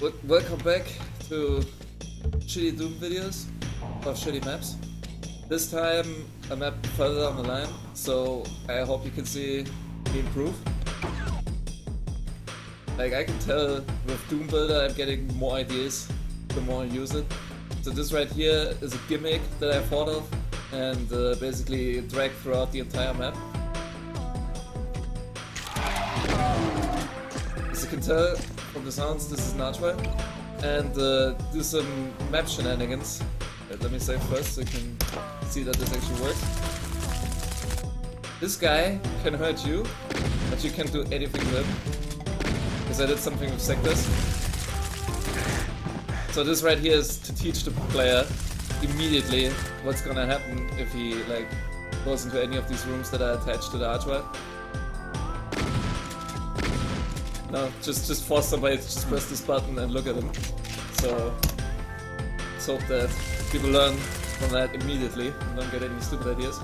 Welcome back to shitty Doom videos of shitty maps. This time a map further down the line, so I hope you can see me improve. Like, I can tell with Doombuilder I'm getting more ideas the more I use it. So this right here is a gimmick that I thought of and basically drag throughout the entire map. As you can tell from the sounds, this is an archway. And do some map shenanigans. Let me save first so you can see that this actually works. This guy can hurt you, but you can't do anything to him. Because I did something with sectors. So this right here is to teach the player immediately what's gonna happen if he like goes into any of these rooms that are attached to the archway. No, just force somebody to just press this button and look at him. So let's hope that people learn from that immediately and don't get any stupid ideas.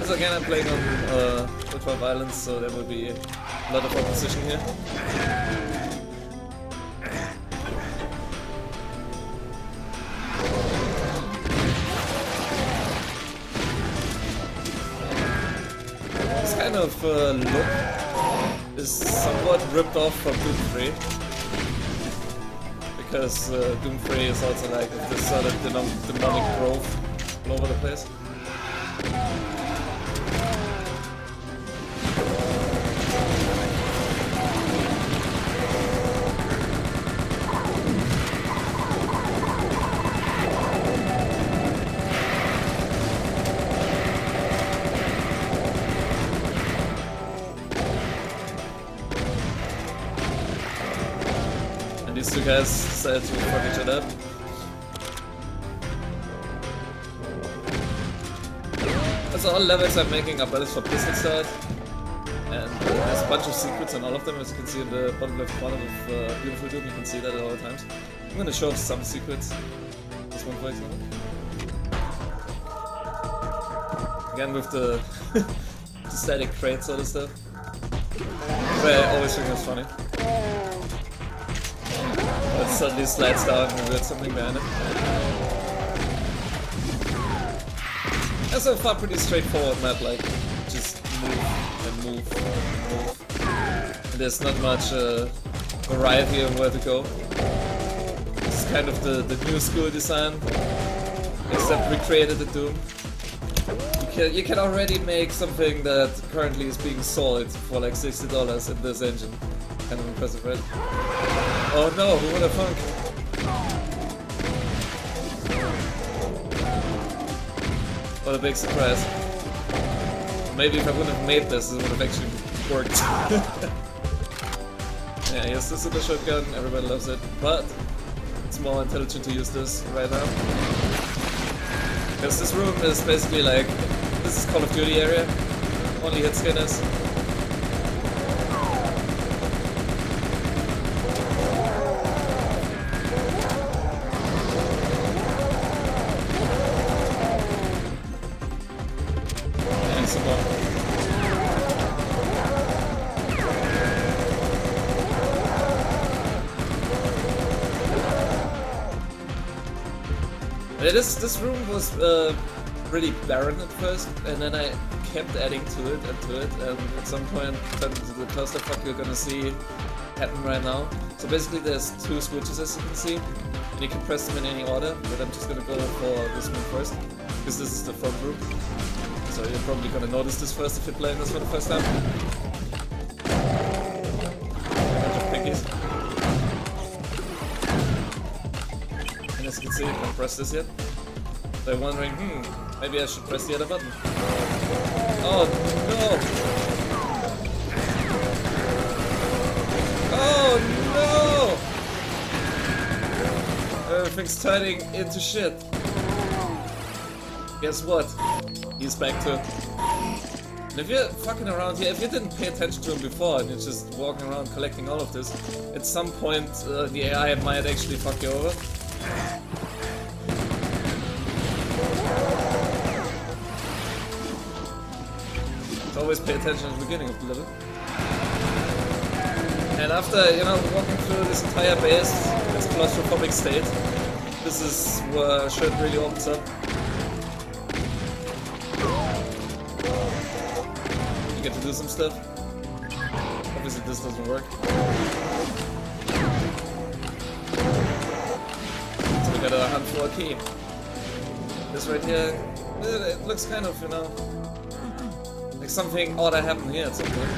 So again, I'm playing on Ultra Violence, so there will be a lot of opposition here. This kind of look is somewhat ripped off from Doom 3. Because Doom 3 is also like this sort of demonic growth all over the place. These two guys decided to fuck each other up. So all levels I'm making are battles for pistol start. And there's a bunch of secrets on all of them, as you can see in the bottom left corner of Beautiful Doom, you can see that at all times. I'm gonna show some secrets. This one for example. Again with the, the static crate sort of stuff. But I always think that's funny. It suddenly slides down and there's something behind it. That's so far pretty straightforward map, like just move and move and move. And there's not much variety of where to go. It's kind of the new school design, except recreated the Doom. You can already make something that currently is being sold for like $60 in this engine. Kind of impressive, right? Oh no, who would have thunk? What a big surprise. Maybe if I wouldn't have made this, it would have actually worked. Yeah, here's the super shotgun, everybody loves it, but it's more intelligent to use this right now. Because this room is basically like, this is Call of Duty area, only hit scanners. This room was really barren at first, and then I kept adding to it, and at some point turned into the clusterfuck you're gonna see happen right now. So basically there's two switches, as you can see, and you can press them in any order, but I'm just gonna go for this one first, because this is the front room. So you're probably gonna notice this first if you're playing this for the first time. A bunch of pinkies. And as you can see, I can't press this yet. So I'm wondering, maybe I should press the other button. Oh no! Oh no! Everything's turning into shit. Guess what? He's back too. And if you're fucking around here, if you didn't pay attention to him before and you're just walking around collecting all of this, at some point the AI might actually fuck you over. So always pay attention at the beginning of the level. And after, you know, walking through this entire base, this claustrophobic state, this is where shit really opens up. You get to do some stuff. Obviously this doesn't work. So we gotta hunt for a key. This right here, it looks kind of, you know, like something ought to happen here at some point.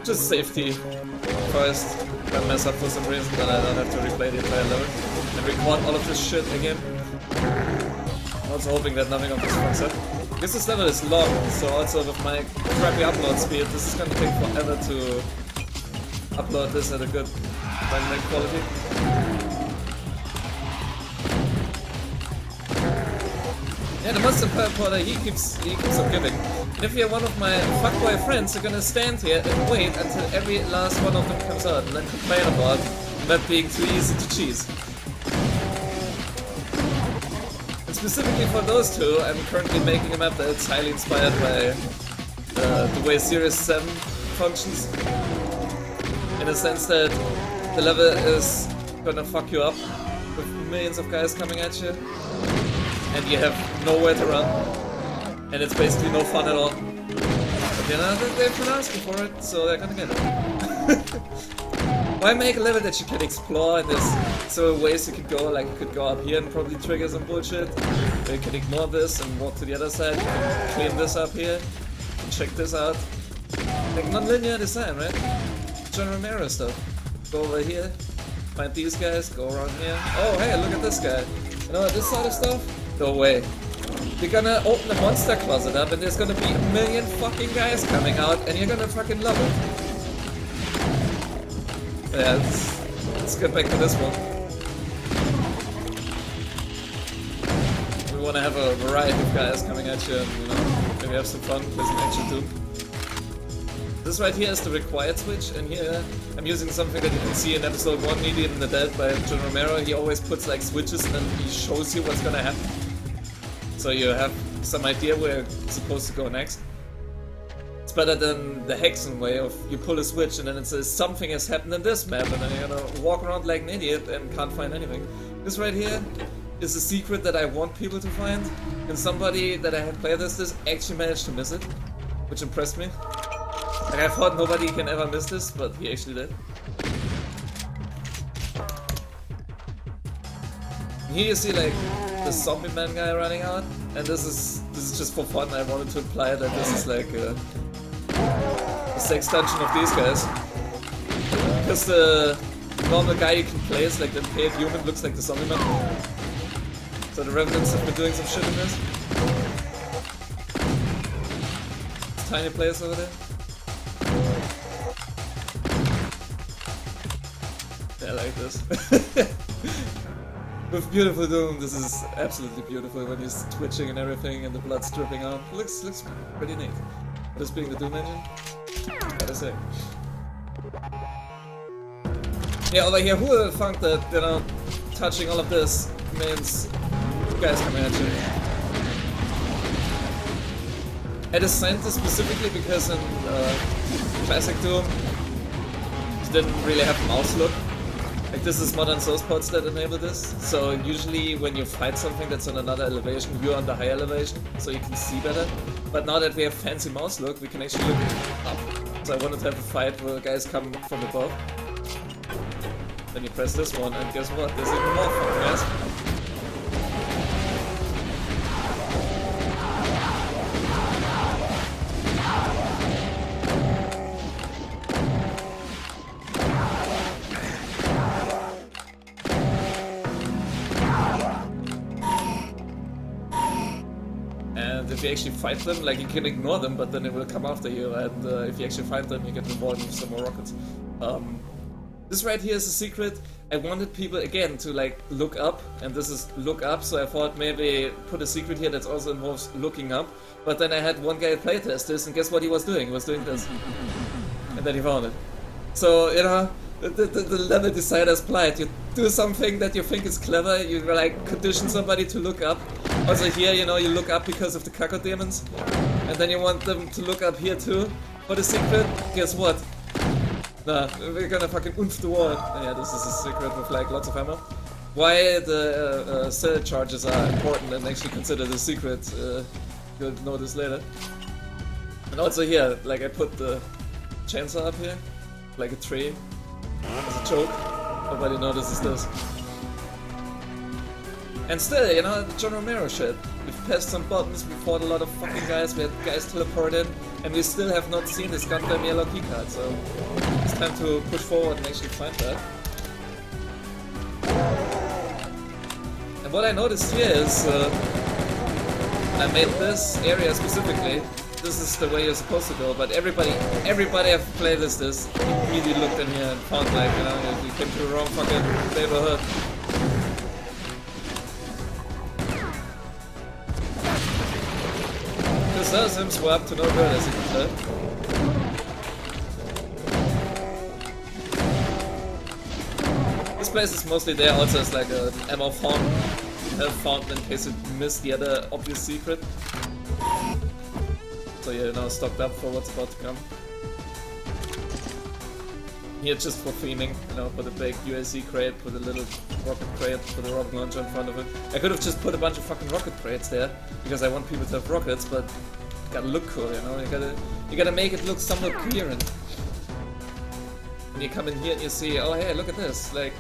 Just safety first. If I mess up for some reason, then I don't have to replay the entire level and record all of this shit again. I'm also hoping that nothing of this fucks up. Because this level is long, so also with my crappy upload speed, this is gonna take forever to upload this at a good rendering quality. Yeah, the monster porter, he keeps on giving. And if you're one of my fuckboy friends, you're gonna stand here and wait until every last one of them comes out and then complain about that being too easy to cheese. And specifically for those two, I'm currently making a map that's highly inspired by the way Series 7 functions. In a sense that the level is gonna fuck you up with millions of guys coming at you. And you have nowhere to run, and it's basically no fun at all. But you know, they've been asking for it, so they're gonna get it. Why make a level that you can explore, and there's so ways you could go, like you could go up here and probably trigger some bullshit, or you can ignore this and walk to the other side, you can clean this up here, and check this out. Like non-linear design, right? John Romero stuff. Go over here, find these guys, go around here. Oh hey, look at this guy. You know, this sort of stuff? No way. You're gonna open the monster closet up and there's gonna be a million fucking guys coming out and you're gonna fucking love it. Yeah, let's get back to this one. We wanna have a variety of guys coming at you and, you know, maybe have some fun, play some action too. This right here is the required switch, and here I'm using something that you can see in episode 1, Needy in the Dead by John Romero. He always puts like switches and then he shows you what's gonna happen. So you have some idea where you're supposed to go next. It's better than the Hexen way of you pull a switch and then it says something has happened in this map and then you're gonna walk around like an idiot and can't find anything. This right here is a secret that I want people to find, and somebody that I had played this actually managed to miss it, which impressed me. Like, I thought nobody can ever miss this, but he actually did. Here you see like the zombie man guy running out, and this is just for fun. I wanted to imply that this is like a sex dungeon of these guys. Because the normal guy you can play is like the pale human, looks like the zombie man. So the Revenants have been doing some shit in this. Tiny place over there. I like this. With beautiful Doom, this is absolutely beautiful when he's twitching and everything and the blood's dripping out. Looks pretty neat. This being the Doom engine, gotta say. Yeah, over here, who would have thought that, you know, touching all of this means guys coming at you. I designed this specifically because in classic Doom, it didn't really have a mouse look. Like, this is modern source pods that enable this, so usually when you fight something that's on another elevation, you're on the higher elevation, so you can see better. But now that we have fancy mouse look, we can actually look up. So I wanted to have a fight where guys come from above. Then you press this one, and guess what? There's even more fucking guys. If you actually fight them, like, you can ignore them, but then they will come after you, and if you actually fight them, you get rewarded with some more rockets. This right here is a secret. I wanted people, again, to, like, look up, and this is look up, so I thought maybe put a secret here that also involves looking up, but then I had one guy playtest this, and guess what he was doing? He was doing this. And then he found it. So, you know, The level designer's plight. You do something that you think is clever, you like condition somebody to look up. Also here, you know, you look up because of the Kako demons. And then you want them to look up here too for the secret. Guess what? Nah, we're gonna fucking oomph the wall. Yeah, this is a secret with like lots of ammo. Why the cell charges are important and actually considered a secret, you'll know this later. And also here, like I put the chainsaw up here, like a tree, as a joke. Nobody notices this. And still, you know, the John Romero shit. We've pressed some buttons, we fought a lot of fucking guys, we had guys teleported, and we still have not seen this goddamn yellow keycard, so it's time to push forward and actually find that. And what I noticed here is, I made this area specifically. This is the way you're supposed to go, but everybody I've played this immediately looked in here and found like, you know, you came to the wrong fucking neighborhood. This does him swap to no good, as you can tell. This place is mostly there also as like an ammo fountain, health fountain in case you miss the other obvious secret. So you're now stocked up for what's about to come. Here just for theming, you know, put a big USC crate, put a little rocket crate, put a rocket launcher in front of it. I could have just put a bunch of fucking rocket crates there, because I want people to have rockets, but it gotta look cool, you know, you gotta make it look somewhat coherent. When you come in here and you see, oh hey, look at this, like,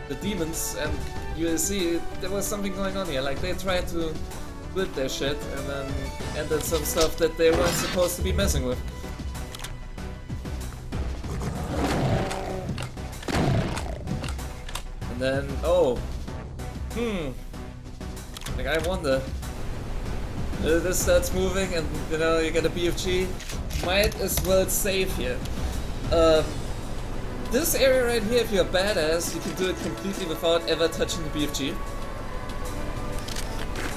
the demons and USC, there was something going on here, like they tried to build their shit and then ended some stuff that they weren't supposed to be messing with. And then, oh, like I wonder, this starts moving and, you know, you get a BFG, might as well save here. This area right here, if you're a badass, you can do it completely without ever touching the BFG.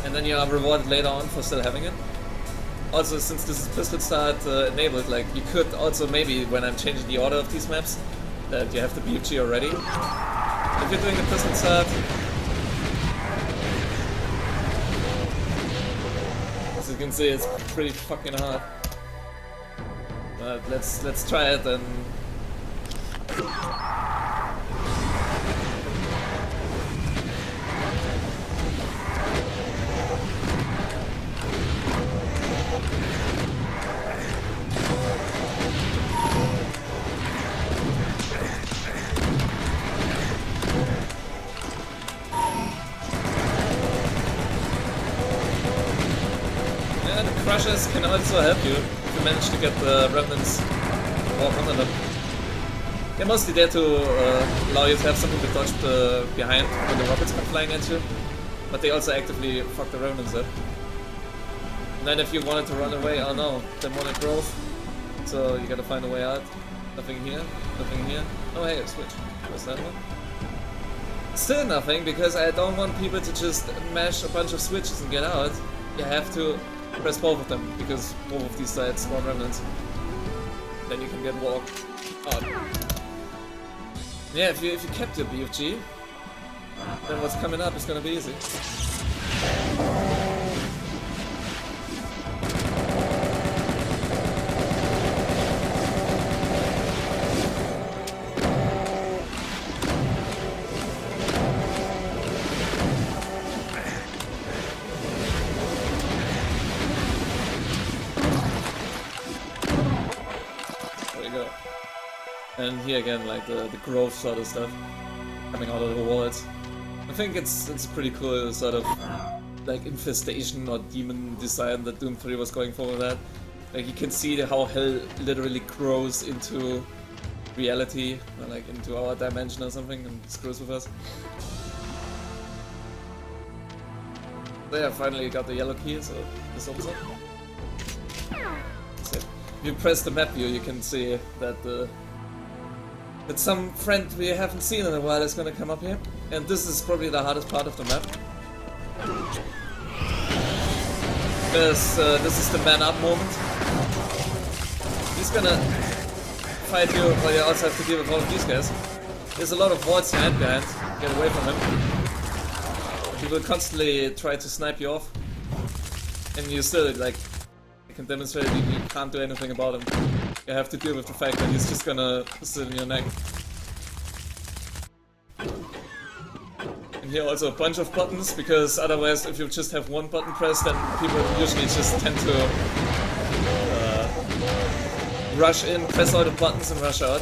And then you are rewarded later on for still having it. Also, since this is pistol start enabled, like you could also maybe, when I'm changing the order of these maps, that you have the BFG already. If you're doing the pistol start, as you can see, it's pretty fucking hard. But let's try it and. Crushers can also help you if you manage to get the remnants walk under them. They're mostly there to allow you to have something to dodge behind when the rockets come flying at you, but they also actively fuck the remnants up. And then if you wanted to run away, oh no, demonic growth, so you gotta find a way out. Nothing here, nothing here. Oh hey, a switch. What's that one? Still nothing, because I don't want people to just mash a bunch of switches and get out. You have to press both of them, because both of these sides spawn remnants. Then you can get walked out. Yeah, if you kept your BFG, then what's coming up is gonna be easy. And here again, like the growth sort of stuff coming out of the walls. I think it's pretty cool sort of like infestation or demon design that Doom 3 was going for with that. Like you can see how hell literally grows into reality, or like into our dimension or something, and screws with us. There, finally got the yellow key, so this opens up. So, if you press the map view, you can see that that some friend we haven't seen in a while is gonna come up here. And this is probably the hardest part of the map. Because this is the man up moment. He's gonna fight you, but you also have to deal with all of these guys. There's a lot of wards to hide behind. Get away from him. He will constantly try to snipe you off. And you still, like, I can demonstrate that you can't do anything about him. You have to deal with the fact that he's just gonna sit in your neck. And here also a bunch of buttons, because otherwise if you just have one button pressed, then people usually just tend to rush in, press all the buttons and rush out.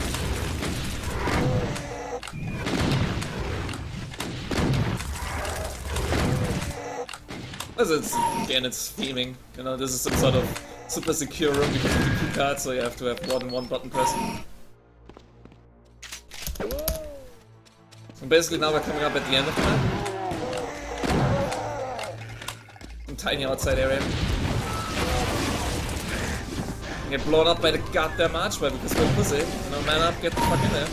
Again, it's theming. You know, this is some sort of super secure room because of the key card, so you have to have more than one button press. And basically now we're coming up at the end of the map. Some tiny outside area. Get blown up by the goddamn archway because we're pussy. You know, man up, get the fuck in there.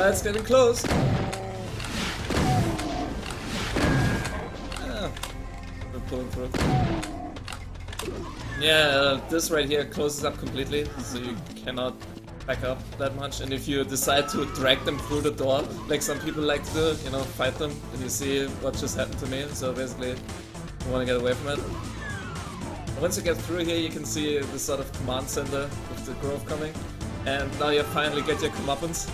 It's getting close. Yeah, we're pulling through. Yeah, this right here closes up completely, so you cannot back up that much. And if you decide to drag them through the door, like some people like to do, you know, fight them, and you see what just happened to me. So basically, you want to get away from it. And once you get through here, you can see this sort of command center with the grove coming, and now you finally get your comeuppance.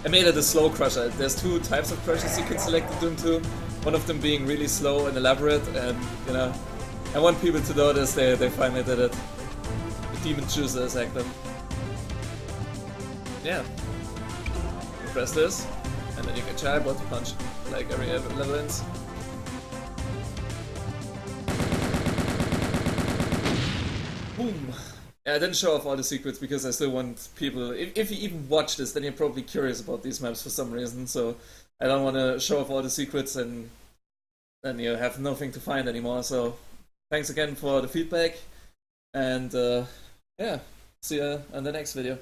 I made it a slow crusher. There's two types of crushers you can select in Doom 2. One of them being really slow and elaborate, and you know, I want people to notice they finally did it. The demon chooser is active. Yeah. You press this, and then you get your eyeball to punch, like every level ends. Boom! Yeah, I didn't show off all the secrets because I still want people... If you even watch this, then you're probably curious about these maps for some reason, so I don't want to show off all the secrets and then you have nothing to find anymore. So thanks again for the feedback, and yeah, see you on the next video.